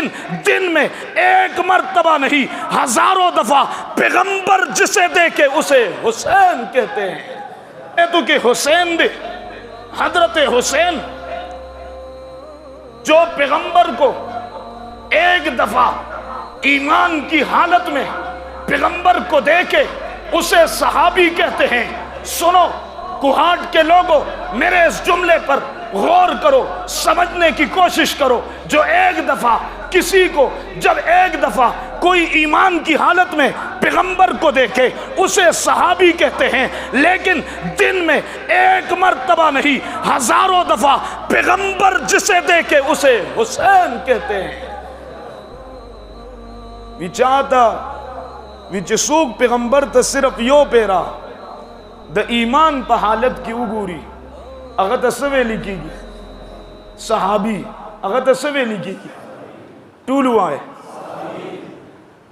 لیکن دن میں ایک مرتبہ نہیں ہزاروں دفعہ پیغمبر جسے دیکھے اسے حسین کہتے ہیں۔ اے تو کہ حسین دے حضرت حسین جو پیغمبر کو ایک دفعہ ایمان کی حالت میں پیغمبر کو دیکھے اسے صحابی کہتے ہیں۔ سنو کوہاٹ کے لوگوں، میرے اس جملے پر غور کرو، سمجھنے کی کوشش کرو۔ جو ایک دفعہ کسی کو، جب ایک دفعہ کوئی ایمان کی حالت میں پیغمبر کو دیکھے اسے صحابی کہتے ہیں، لیکن دن میں ایک مرتبہ نہیں ہزاروں دفعہ پیغمبر جسے دیکھے اسے حسین کہتے ہیں۔ چاہتا سوک پیغمبر تا صرف یو پیرا دا ایمان پا حالت کی اگوری اگر تا سوے لکھی گی صحابی، اگر تا سوے لکھی گی ٹولو آئے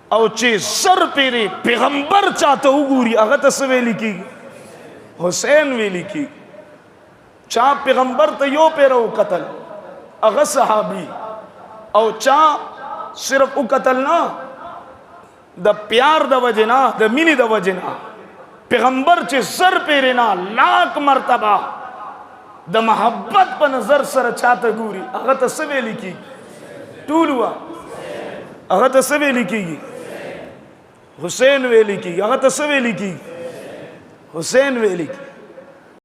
او چے سر پیرے پیغمبر چاہتا اگوری اگر تا سوے لکھی گی حسین وے لکھی گی۔ چاہ پیغمبر تا یو پیرا او قتل اگر صحابی، او چاہ صرف او قتل نا دا پیار دا وجنا دا مینی دا وجنا پیغمبر چے سر پیرنا لاکھ مرتبہ دا محبت پا نظر سر چاہتا گوری اگر تا سوے لکھی ٹولوا اگر تا سوے لکھی گی حسین وے لکھی اگر تا سوے لکھی حسین وے لکھی۔